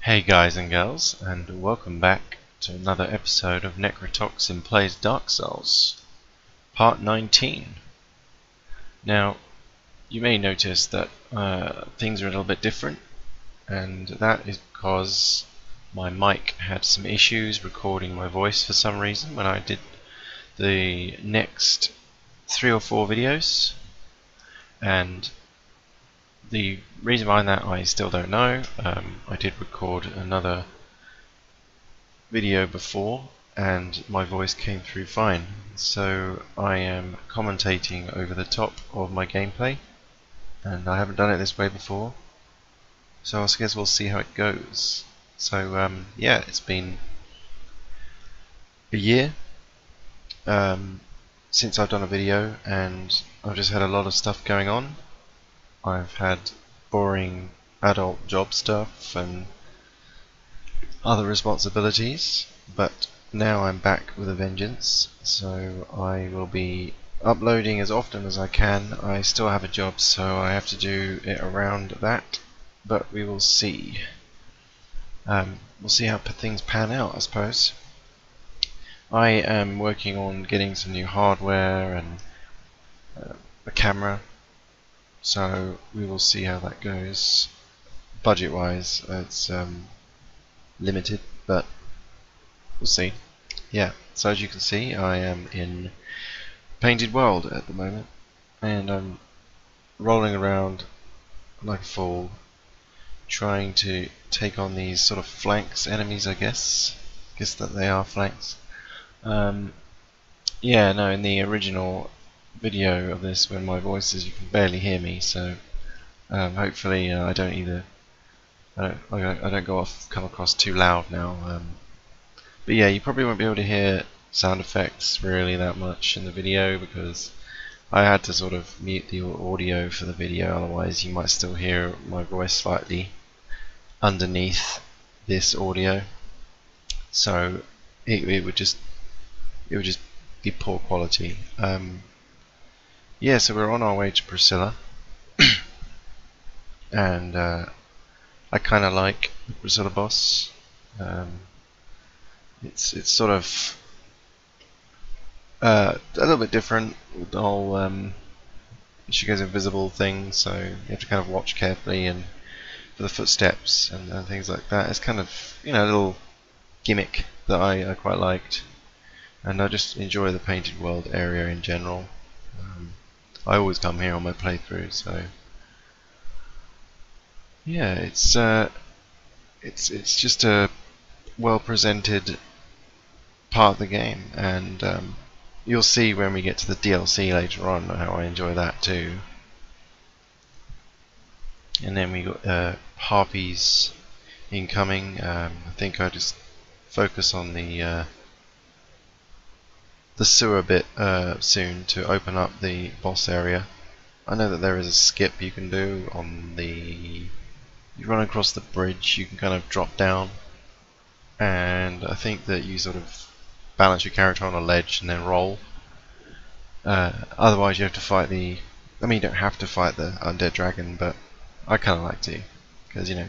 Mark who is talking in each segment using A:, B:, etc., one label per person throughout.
A: Hey guys and girls, and welcome back to another episode of Necrotoxin Plays Dark Souls, Part 19. Now, you may notice that things are a little bit different, and that is because my mic had some issues recording my voice for some reason when I did the next 3 or 4 videos, and the reason behind that I still don't know. I did record another video before and my voice came through fine, so I am commentating over the top of my gameplay, and I haven't done it this way before, so I guess we'll see how it goes. So yeah, it's been a year since I've done a video, and I've just had a lot of stuff going on. I've had boring adult job stuff and other responsibilities, but now I'm back with a vengeance, so I will be uploading as often as I can. I still have a job, so I have to do it around that, but we will see. We'll see how things pan out, I suppose. I am working on getting some new hardware and a camera, so we will see how that goes. Budget wise, it's limited, but we'll see. Yeah, so as you can see, I am in Painted World at the moment, and I'm rolling around like a fool, trying to take on these sort of flanks enemies, I guess that they are flanks. Yeah, no, in the original video of this, when my voice is, you can barely hear me, so hopefully I don't come across too loud now. But yeah, you probably won't be able to hear sound effects really that much in the video, because I had to sort of mute the audio for the video, otherwise you might still hear my voice slightly underneath this audio, so it would just be poor quality. Yeah, so we're on our way to Priscilla, and I kind of like the Priscilla boss. It's sort of a little bit different with the whole she goes invisible thing, so you have to kind of watch carefully and for the footsteps and things like that. It's kind of, you know, a little gimmick that I quite liked, and I just enjoy the Painted World area in general. I always come here on my playthrough, so yeah, it's just a well presented part of the game, and you'll see when we get to the DLC later on how I enjoy that too. And then we got harpies incoming. I think I just focus on the sewer bit soon to open up the boss area. I know that there is a skip you can do on the. You run across the bridge, you can kind of drop down, and I think that you sort of balance your character on a ledge and then roll. Otherwise you have to fight the. I mean, you don't have to fight the undead dragon, but I kind of like to, because, you know,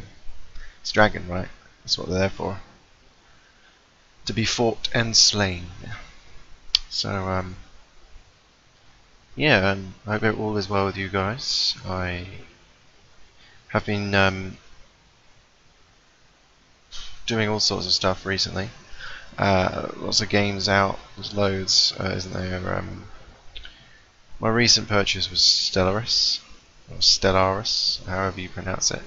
A: it's dragon, right? That's what they're there for. To be fought and slain. So, yeah, and I hope all is well with you guys. I have been doing all sorts of stuff recently. Lots of games out. There's loads, isn't there? My recent purchase was Stellaris, or Stellaris, however you pronounce it,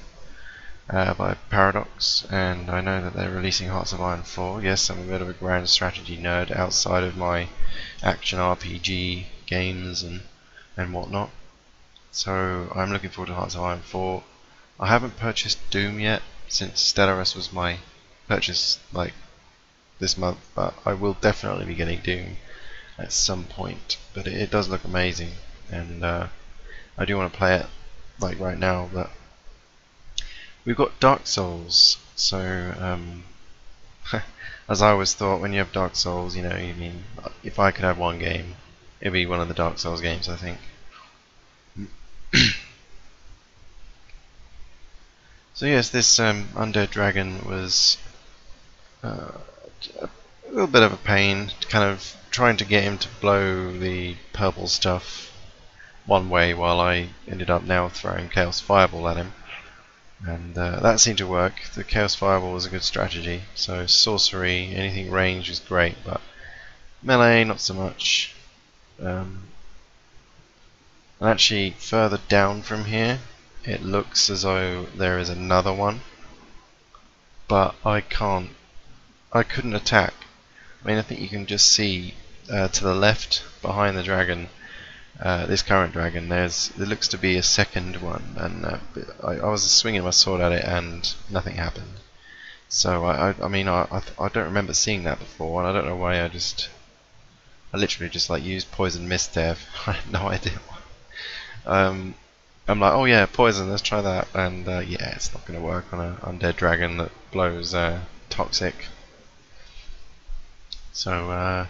A: by Paradox, and I know that they're releasing Hearts of Iron 4. Yes, I'm a bit of a grand strategy nerd outside of my action RPG games and whatnot, so I'm looking forward to Hearts of Iron 4. I haven't purchased Doom yet, since Stellaris was my purchase like this month, but I will definitely be getting Doom at some point. But it does look amazing, and I do want to play it like right now. But we've got Dark Souls, so as I always thought, when you have Dark Souls, you know, you mean, if I could have one game, it'd be one of the Dark Souls games, I think. So yes, this undead dragon was a little bit of a pain, kind of trying to get him to blow the purple stuff one way while I ended up now throwing Chaos Fireball at him. And that seemed to work. The Chaos Fireball was a good strategy. So sorcery, anything range was great, but melee not so much. And actually further down from here it looks as though there is another one, but I couldn't attack. I mean, I think you can just see to the left behind the dragon, this current dragon, there looks to be a second one, and I was swinging my sword at it and nothing happened. So I mean I don't remember seeing that before, and I don't know why I literally just like used poison mist there. I had no idea. I'm like, oh yeah, poison, let's try that, and yeah, it's not going to work on an undead dragon that blows toxic. So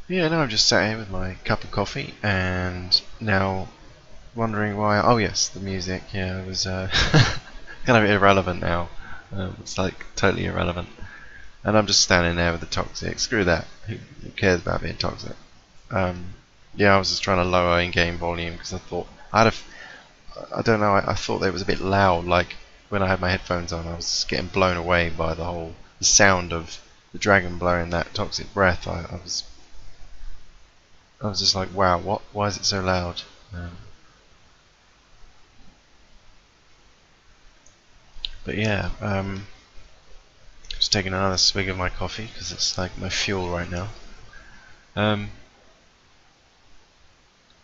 A: yeah, now I'm just sat here with my cup of coffee, and now wondering why. Oh yes, the music. Yeah, it was kind of irrelevant now. It's like totally irrelevant, and I'm just standing there with the toxic. Screw that. Who cares about being toxic? Yeah, I was just trying to lower in-game volume because I thought I don't know. I thought it was a bit loud. Like when I had my headphones on, I was just getting blown away by the sound of the dragon blowing that toxic breath. I was just like, wow, what? Why is it so loud? But yeah, just taking another swig of my coffee because it's like my fuel right now.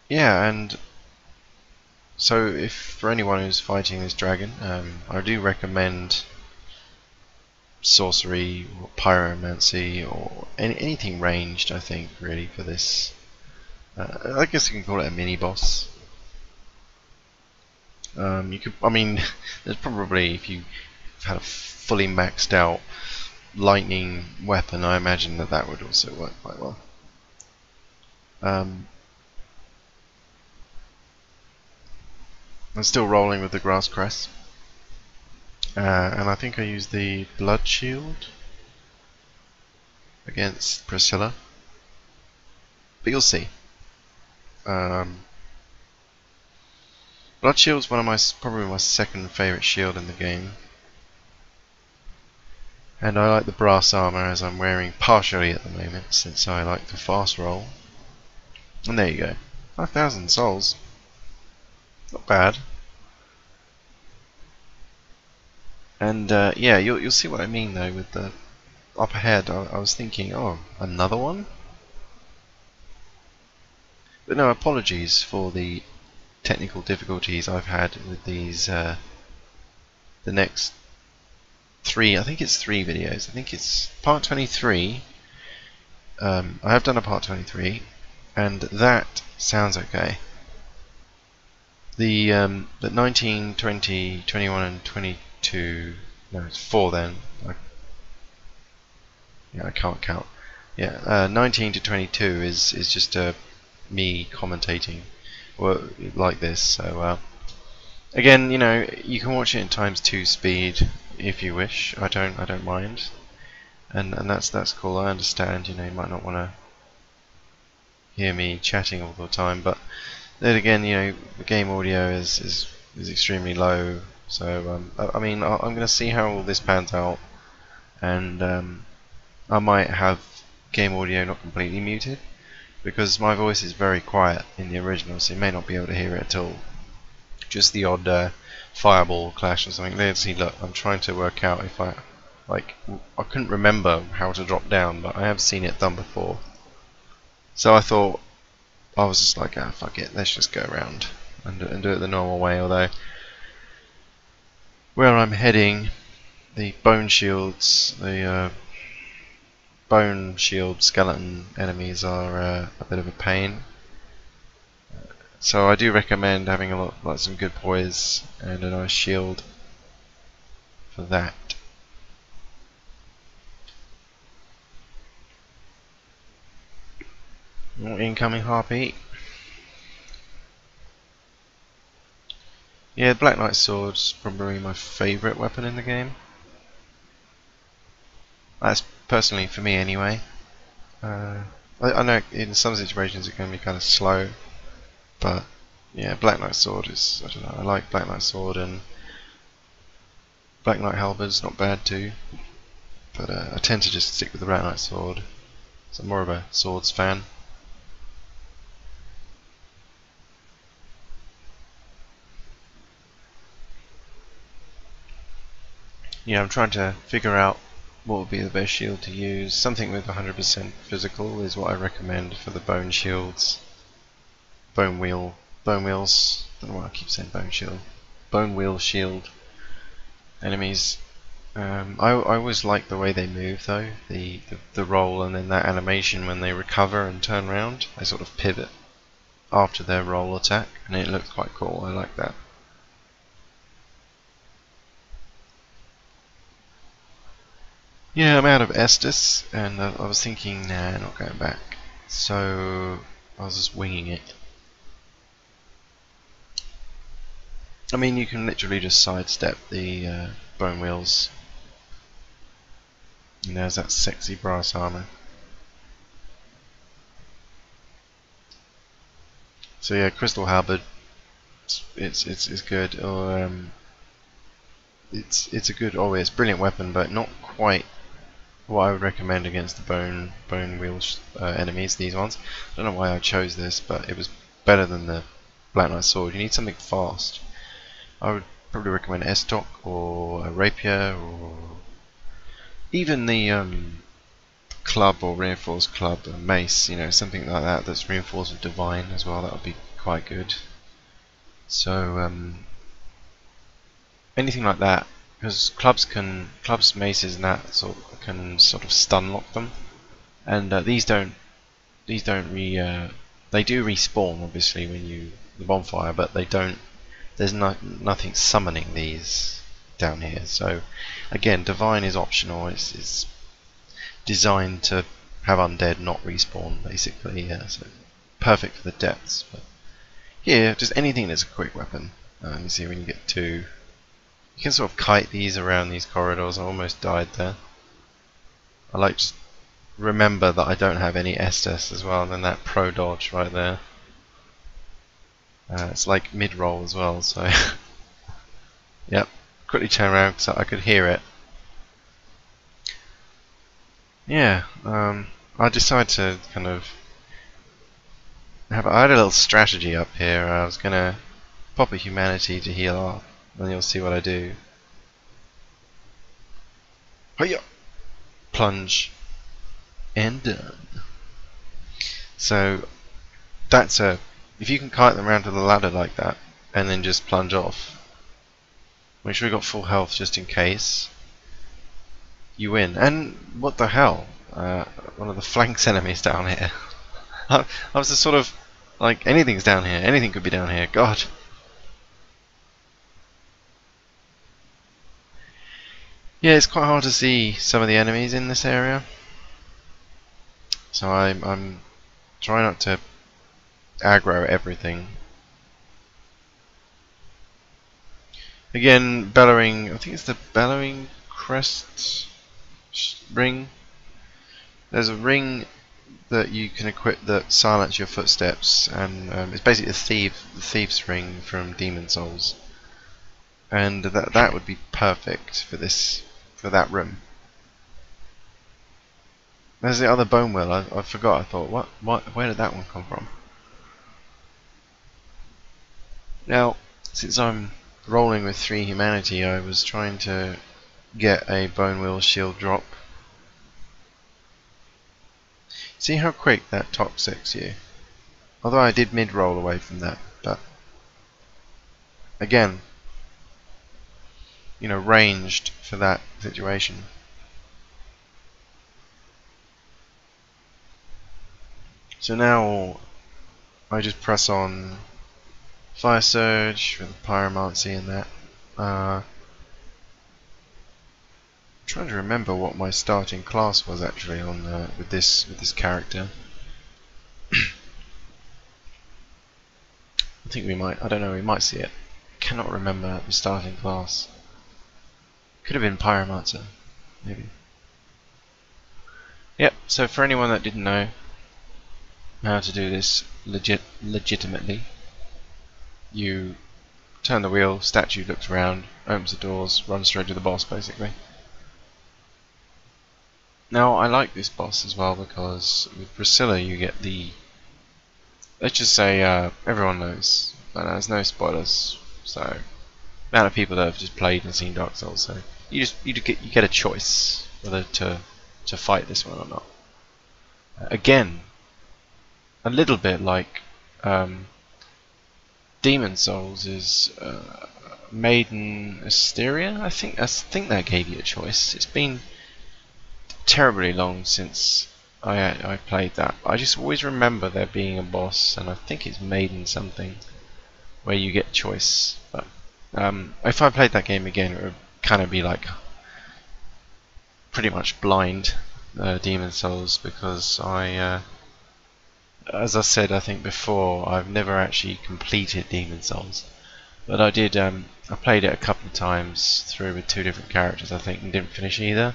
A: Yeah, and so if for anyone who's fighting this dragon, I do recommend sorcery or pyromancy or anything ranged. I think really for this. I guess you can call it a mini boss. You could, I mean, there's probably, if you had a fully maxed out lightning weapon, I imagine that would also work quite well. I'm still rolling with the grass cress, and I think I used the blood shield against Priscilla, but you'll see. Blood shield's probably my second favourite shield in the game, and I like the brass armour as I'm wearing partially at the moment, since I like to fast roll. And there you go, 5,000 souls. Not bad. And yeah, you'll see what I mean though with the up ahead. I was thinking, oh, another one? But no, apologies for the technical difficulties I've had with these. The next three, I think it's 3 videos. I think it's part 23. I have done a part 23, and that sounds okay. The 19, 20, 21, and 22. No, it's 4 then. Yeah, I can't count. Yeah, 19 to 22 is just me commentating, like this. So again, you know, you can watch it in ×2 speed if you wish. I don't mind, and that's cool. I understand. You know, you might not want to hear me chatting all the time, but then again, you know, the game audio is extremely low. So I mean, I'm going to see how all this pans out, and I might have game audio not completely muted, because my voice is very quiet in the original, so you may not be able to hear it at all. Just the odd fireball clash or something. Let's see, look, I'm trying to work out if I couldn't remember how to drop down, but I have seen it done before. So I thought, I was just like, ah, fuck it, let's just go around and do it the normal way. Although where I'm heading, the bone shields, the bone shield skeleton enemies are a bit of a pain. So I do recommend having some good poise and a nice shield for that. Incoming harpy. Yeah, Black Knight Sword's probably my favourite weapon in the game. That's personally for me anyway. I know in some situations it can be kind of slow, but yeah, Black Knight Sword is, I don't know, I like Black Knight Sword, and Black Knight Halberd's not bad too, but I tend to just stick with the Black Knight Sword, so I'm more of a swords fan. Yeah, I'm trying to figure out what would be the best shield to use. Something with 100% physical is what I recommend for the bone shields. Bone wheels, I don't know why I keep saying bone shield. Bone wheel shield enemies. I always like the way they move though, the roll and then that animation when they recover and turn around. They sort of pivot after their roll attack, and it looks quite cool. I like that. Yeah, I'm out of Estus, and I was thinking, nah, not going back. So I was just winging it. I mean, you can literally just sidestep the bone wheels. And there's that sexy brass armor. So yeah, Crystal Halberd, it's good. Or it's a good, it's a brilliant weapon, but not quite what I would recommend against the bone wheel enemies. These ones. I don't know why I chose this, but it was better than the Black Knight Sword. You need something fast. I would probably recommend Estoc or a rapier, or even the club or reinforced club, a mace. You know, something like that that's reinforced with divine as well. That would be quite good. So anything like that, because clubs, maces, and that can sort of stun lock them, and these don't they do respawn obviously when you the bonfire, but they don't. There's nothing summoning these down here. So again, divine is optional. It's designed to have undead not respawn basically. Yeah, so perfect for the depths. But here, just anything that's a quick weapon. You see when you get to. You can sort of kite these around these corridors. I almost died there. I like just remember that I don't have any Estus as well, and then that pro dodge right there. It's like mid-roll as well, so yep. Quickly turn around because I could hear it. Yeah, I decided to kind of I had a little strategy up here. I was gonna pop a humanity to heal up, and you'll see what I do. Hiya! Plunge. And done. So that's if you can kite them around to the ladder like that and then just plunge off, make sure you got full health just in case, you win. And what the hell, one of the flanks enemies down here. I was just sort of like, anything's down here, anything could be down here, god. Yeah, it's quite hard to see some of the enemies in this area, so I'm trying not to aggro everything. Again, bellowing, I think it's the bellowing crest ring. There's a ring that you can equip that silence your footsteps, and it's basically the thief's ring from Demon Souls, and that would be perfect for that room. There's the other bone wheel. I forgot. I thought, where did that one come from? Now, since I'm rolling with 3 humanity, I was trying to get a bone wheel shield drop. See how quick that toxics you. Although I did mid-roll away from that, but again, you know, ranged for that situation. So now I just press on Fire Surge with Pyromancy and that. Trying to remember what my starting class was actually on with this character. I think we might. I don't know. We might see it. cannot remember the starting class. Could have been Pyromancer, maybe. Yep, so for anyone that didn't know how to do this legitimately, you turn the wheel, statue looks around, opens the doors, runs straight to the boss basically. Now I like this boss as well because with Priscilla you get the, let's just say everyone knows, but there's no spoilers, so amount of people that have just played and seen Dark Souls, so you get a choice whether to fight this one or not. Again, a little bit like Demon Souls is Maiden Asteria. I think that gave you a choice. It's been terribly long since I played that. I just always remember there being a boss, and I think it's Maiden something, where you get choice. But if I played that game again, it would kind of be like pretty much blind Demon Souls, because as I said, I think before, I've never actually completed Demon Souls, but I did. I played it a couple of times through with 2 different characters, I think, and didn't finish either.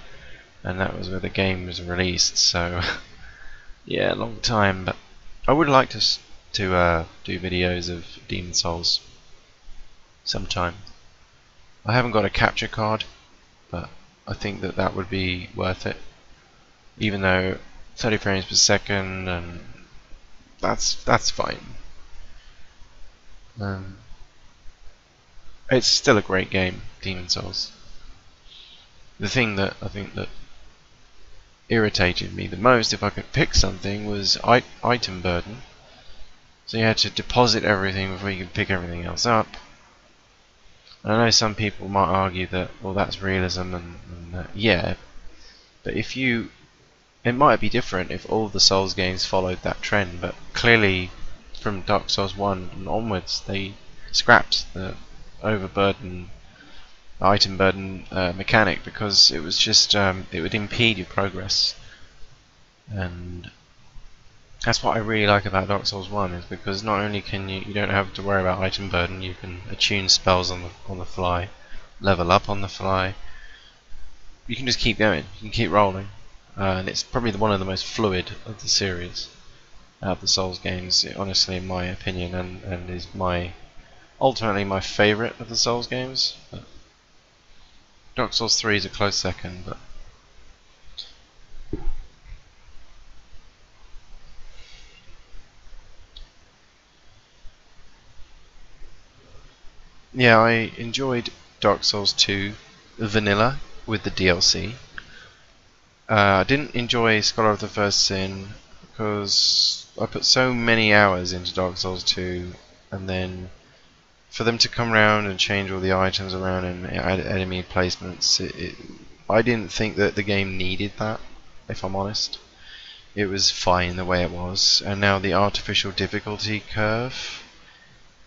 A: And that was where the game was released. So yeah, a long time. But I would like to do videos of Demon Souls sometime. I haven't got a capture card, but I think that would be worth it. Even though 30 frames per second, and that's fine. It's still a great game, Demon Souls. The thing that I think that irritated me the most, if I could pick something, was item burden. So you had to deposit everything before you could pick everything else up. And I know some people might argue that, well, that's realism, and yeah, but it might be different if all the Souls games followed that trend, but clearly from Dark Souls 1 and onwards they scrapped the overburden, item burden mechanic, because it was just it would impede your progress. And that's what I really like about Dark Souls 1, is because not only can you don't have to worry about item burden, you can attune spells on the fly, level up on the fly. You can just keep going, you can keep rolling. And it's probably one of the most fluid of the series out of the Souls games, honestly, in my opinion, and is ultimately my favourite of the Souls games. But Dark Souls 3 is a close second, but yeah, I enjoyed Dark Souls 2 Vanilla with the DLC. I didn't enjoy Scholar of the First Sin because I put so many hours into Dark Souls 2, and then for them to come around and change all the items around and add enemy placements, I didn't think that the game needed that, if I'm honest. It was fine the way it was. And now the artificial difficulty curve,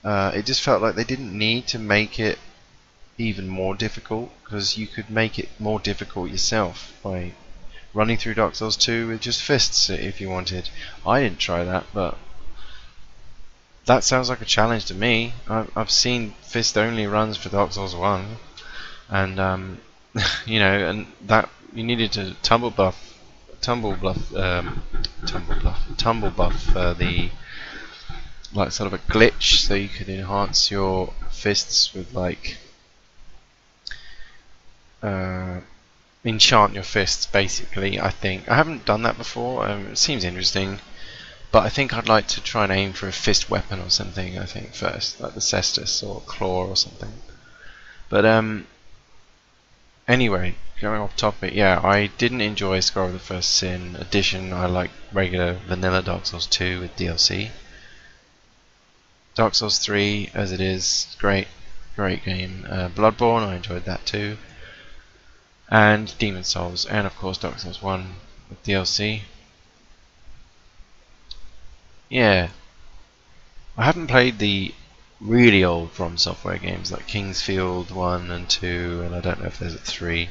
A: it just felt like they didn't need to make it even more difficult, because you could make it more difficult yourself by running through Dark Souls 2 with just fists if you wanted. I didn't try that, but that sounds like a challenge to me. I've seen fist only runs for Dark Souls 1, and you know, and that you needed to tumble buff the like sort of a glitch, so you could enhance your fists with like enchant your fists, basically. I think I haven't done that before. It seems interesting, but I think I'd like to try and aim for a fist weapon or something, I think, first, like the Cestus or Claw or something. But anyway, going off topic, yeah, I didn't enjoy Scholar of the First Sin edition. I like regular vanilla Dark Souls 2 with DLC. Dark Souls 3 as it is, great game. Bloodborne, I enjoyed that too. And Demon Souls, and of course Dark Souls 1 with DLC. Yeah, I haven't played the really old From Software games like Kingsfield 1 and 2, and I don't know if there's a 3.